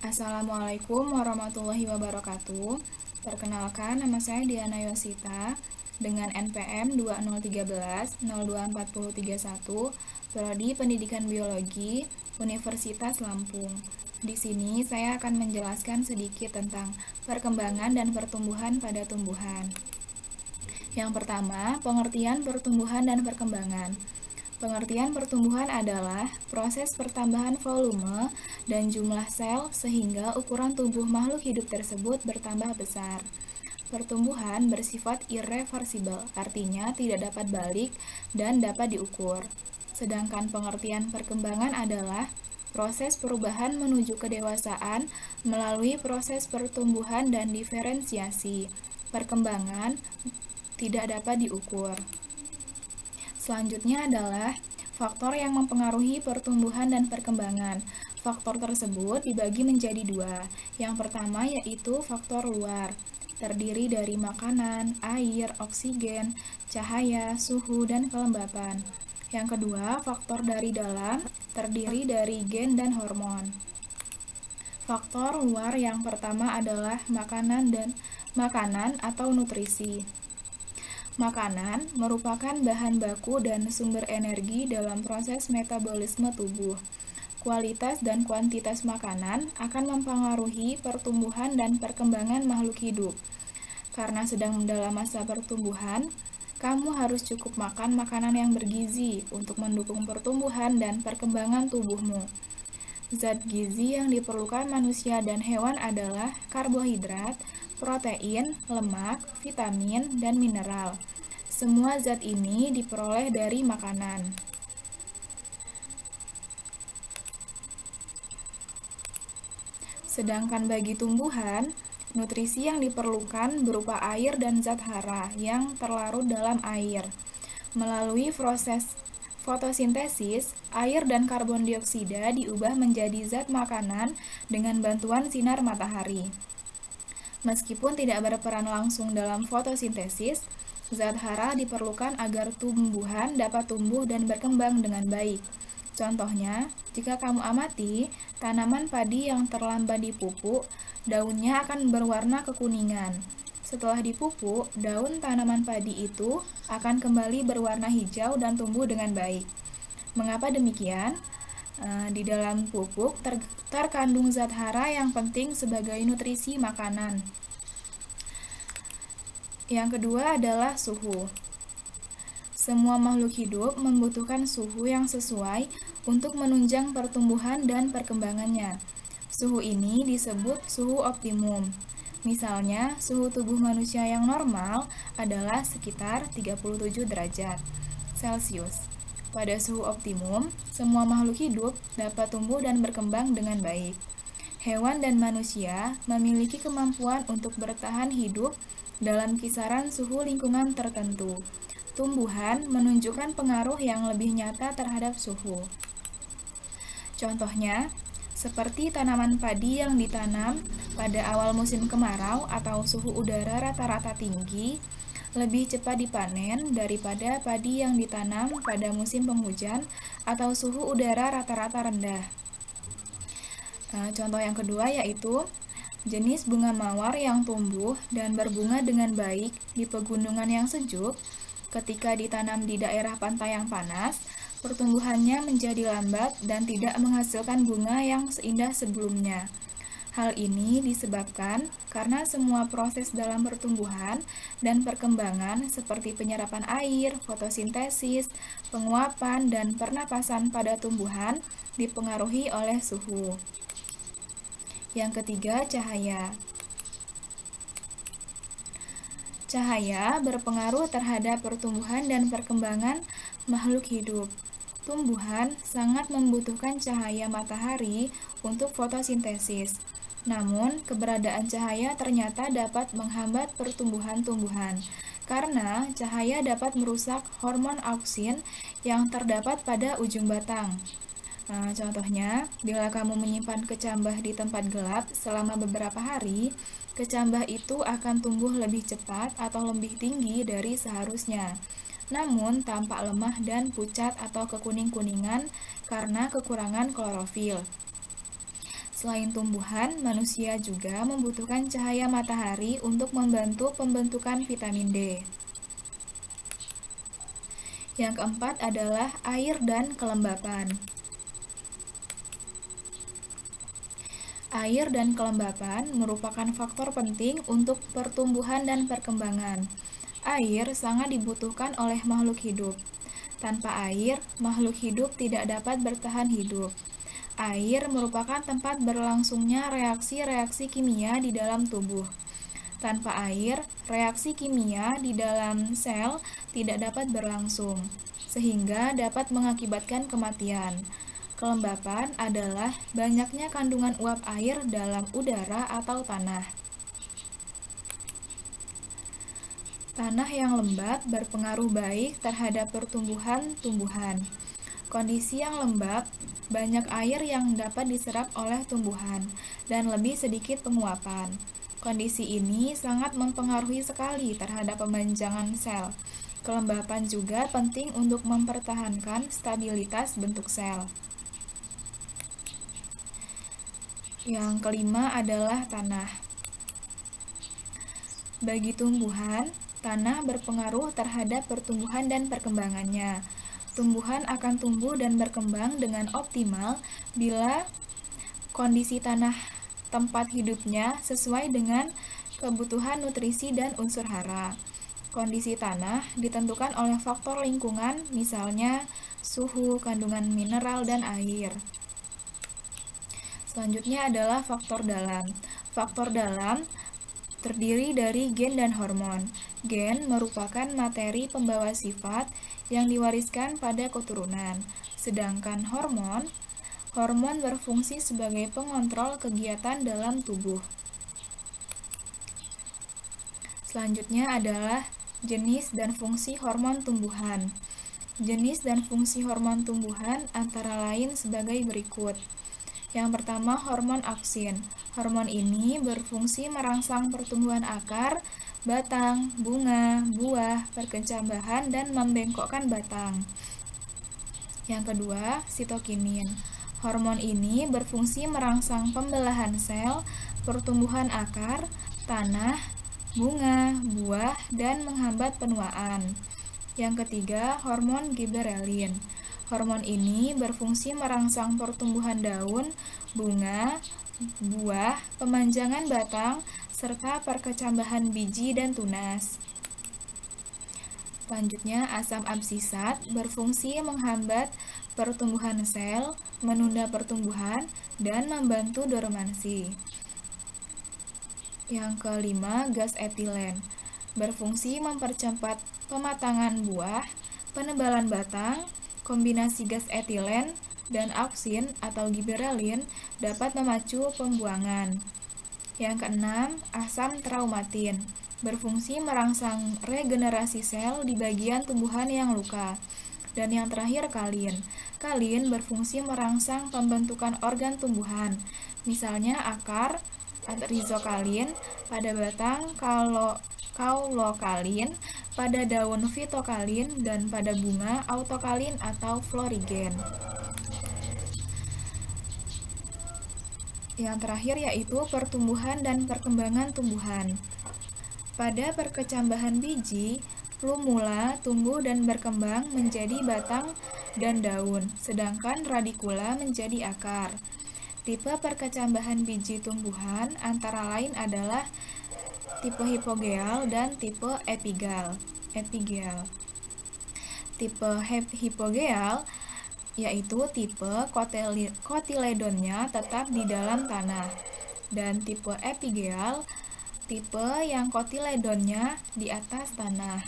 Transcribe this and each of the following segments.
Assalamualaikum warahmatullahi wabarakatuh. Perkenalkan, nama saya Diana Yosita dengan NPM 2013-024031, Prodi Pendidikan Biologi, Universitas Lampung. Di sini saya akan menjelaskan sedikit tentang perkembangan dan pertumbuhan pada tumbuhan. Yang pertama, pengertian pertumbuhan dan perkembangan. Pengertian pertumbuhan adalah proses pertambahan volume dan jumlah sel sehingga ukuran tubuh makhluk hidup tersebut bertambah besar. Pertumbuhan bersifat irreversibel, artinya tidak dapat balik dan dapat diukur. Sedangkan pengertian perkembangan adalah proses perubahan menuju kedewasaan melalui proses pertumbuhan dan diferensiasi. Perkembangan tidak dapat diukur. Selanjutnya adalah faktor yang mempengaruhi pertumbuhan dan perkembangan. Faktor tersebut dibagi menjadi dua. Yang pertama yaitu faktor luar, terdiri dari makanan, air, oksigen, cahaya, suhu, dan kelembapan. Yang kedua, faktor dari dalam, terdiri dari gen dan hormon. Faktor luar yang pertama adalah makanan atau nutrisi. Makanan merupakan bahan baku dan sumber energi dalam proses metabolisme tubuh. Kualitas dan kuantitas makanan akan mempengaruhi pertumbuhan dan perkembangan makhluk hidup. Karena sedang dalam masa pertumbuhan, kamu harus cukup makan makanan yang bergizi untuk mendukung pertumbuhan dan perkembangan tubuhmu. Zat gizi yang diperlukan manusia dan hewan adalah karbohidrat, protein, lemak, vitamin, dan mineral. Semua zat ini diperoleh dari makanan. Sedangkan bagi tumbuhan, nutrisi yang diperlukan berupa air dan zat hara yang terlarut dalam air. Melalui proses fotosintesis, air dan karbon dioksida diubah menjadi zat makanan dengan bantuan sinar matahari. Meskipun tidak berperan langsung dalam fotosintesis, zat hara diperlukan agar tumbuhan dapat tumbuh dan berkembang dengan baik. Contohnya, jika kamu amati tanaman padi yang terlambat dipupuk, daunnya akan berwarna kekuningan. Setelah dipupuk, daun tanaman padi itu akan kembali berwarna hijau dan tumbuh dengan baik. Mengapa demikian? Di dalam pupuk terkandung zat hara yang penting sebagai nutrisi makanan. Yang kedua adalah suhu. Semua makhluk hidup membutuhkan suhu yang sesuai untuk menunjang pertumbuhan dan perkembangannya. Suhu ini disebut suhu optimum. Misalnya, suhu tubuh manusia yang normal adalah sekitar 37 derajat Celcius. Pada suhu optimum, semua makhluk hidup dapat tumbuh dan berkembang dengan baik. Hewan dan manusia memiliki kemampuan untuk bertahan hidup dalam kisaran suhu lingkungan tertentu. Tumbuhan menunjukkan pengaruh yang lebih nyata terhadap suhu. Contohnya, seperti tanaman padi yang ditanam pada awal musim kemarau atau suhu udara rata-rata tinggi, lebih cepat dipanen daripada padi yang ditanam pada musim penghujan atau suhu udara rata-rata rendah. Contoh yang kedua yaitu jenis bunga mawar yang tumbuh dan berbunga dengan baik di pegunungan yang sejuk. Ketika ditanam di daerah pantai yang panas, pertumbuhannya menjadi lambat dan tidak menghasilkan bunga yang seindah sebelumnya. Hal ini disebabkan karena semua proses dalam pertumbuhan dan perkembangan seperti penyerapan air, fotosintesis, penguapan, dan pernapasan pada tumbuhan dipengaruhi oleh suhu. Yang ketiga, cahaya. Cahaya berpengaruh terhadap pertumbuhan dan perkembangan makhluk hidup. Tumbuhan sangat membutuhkan cahaya matahari untuk fotosintesis. Namun, keberadaan cahaya ternyata dapat menghambat pertumbuhan tumbuhan, karena cahaya dapat merusak hormon auksin yang terdapat pada ujung batang. Contohnya, bila kamu menyimpan kecambah di tempat gelap selama beberapa hari, kecambah itu akan tumbuh lebih cepat atau lebih tinggi dari seharusnya. Namun, tampak lemah dan pucat atau kekuning-kuningan karena kekurangan klorofil. Selain tumbuhan, manusia juga membutuhkan cahaya matahari untuk membantu pembentukan vitamin D. Yang keempat adalah air dan kelembapan. Air dan kelembapan merupakan faktor penting untuk pertumbuhan dan perkembangan. Air sangat dibutuhkan oleh makhluk hidup. Tanpa air, makhluk hidup tidak dapat bertahan hidup. Air merupakan tempat berlangsungnya reaksi-reaksi kimia di dalam tubuh. Tanpa air, reaksi kimia di dalam sel tidak dapat berlangsung, sehingga dapat mengakibatkan kematian. Kelembapan adalah banyaknya kandungan uap air dalam udara atau tanah. Tanah yang lembab berpengaruh baik terhadap pertumbuhan tumbuhan. Kondisi yang lembab, banyak air yang dapat diserap oleh tumbuhan, dan lebih sedikit penguapan. Kondisi ini sangat mempengaruhi sekali terhadap pemanjangan sel. Kelembapan juga penting untuk mempertahankan stabilitas bentuk sel. Yang kelima adalah tanah. Bagi tumbuhan, tanah berpengaruh terhadap pertumbuhan dan perkembangannya. Tumbuhan akan tumbuh dan berkembang dengan optimal bila kondisi tanah tempat hidupnya sesuai dengan kebutuhan nutrisi dan unsur hara. Kondisi tanah ditentukan oleh faktor lingkungan, misalnya suhu, kandungan mineral, dan air. Selanjutnya adalah faktor dalam. Faktor dalam terdiri dari gen dan hormon. Gen merupakan materi pembawa sifat yang diwariskan pada keturunan, sedangkan hormon berfungsi sebagai pengontrol kegiatan dalam tubuh. Selanjutnya adalah jenis dan fungsi hormon tumbuhan. Jenis dan fungsi hormon tumbuhan antara lain sebagai berikut. Yang pertama, hormon auksin. Hormon ini berfungsi merangsang pertumbuhan akar, batang, bunga, buah, perkecambahan, dan membengkokkan batang. Yang kedua, sitokinin. Hormon ini berfungsi merangsang pembelahan sel, pertumbuhan akar, tanah, bunga, buah, dan menghambat penuaan. Yang ketiga, hormon giberelin. Hormon ini berfungsi merangsang pertumbuhan daun, bunga, buah, pemanjangan batang, serta perkecambahan biji dan tunas. Selanjutnya, asam absisat berfungsi menghambat pertumbuhan sel, menunda pertumbuhan, dan membantu dormansi. Yang kelima, gas etilen berfungsi mempercepat pematangan buah, penebalan batang. Kombinasi gas etilen dan auksin atau giberelin dapat memacu pembuangan. Yang keenam, asam traumatin berfungsi merangsang regenerasi sel di bagian tumbuhan yang luka. Dan yang terakhir, kalin. Kalin berfungsi merangsang pembentukan organ tumbuhan, misalnya akar, rizokalin, pada batang kaulokalin, pada daun fitokalin, dan pada bunga autokalin atau florigen. Yang terakhir yaitu pertumbuhan dan perkembangan tumbuhan. Pada perkecambahan biji, lumula tumbuh dan berkembang menjadi batang dan daun, sedangkan radikula menjadi akar. Tipe perkecambahan biji tumbuhan antara lain adalah tipe hipogeal dan tipe epigal. Tipe hipogeal yaitu tipe kotiledonnya tetap di dalam tanah, dan tipe epigeal tipe yang kotiledonnya di atas tanah.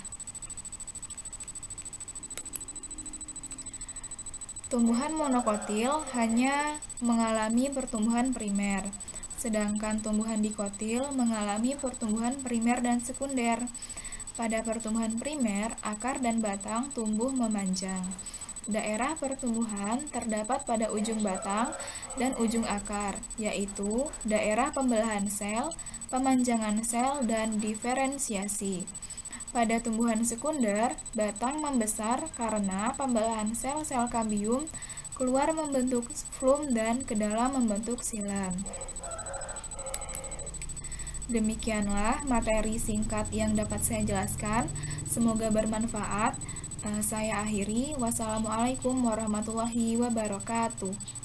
Tumbuhan monokotil hanya mengalami pertumbuhan primer, sedangkan tumbuhan dikotil mengalami pertumbuhan primer dan sekunder. Pada pertumbuhan primer, akar dan batang tumbuh memanjang. Daerah pertumbuhan terdapat pada ujung batang dan ujung akar, yaitu daerah pembelahan sel, pemanjangan sel, dan diferensiasi. Pada tumbuhan sekunder, batang membesar karena pembelahan sel-sel kambium keluar membentuk flum, dan ke dalam membentuk silam. Demikianlah materi singkat yang dapat saya jelaskan. Semoga bermanfaat. Saya akhiri. Wassalamualaikum warahmatullahi wabarakatuh.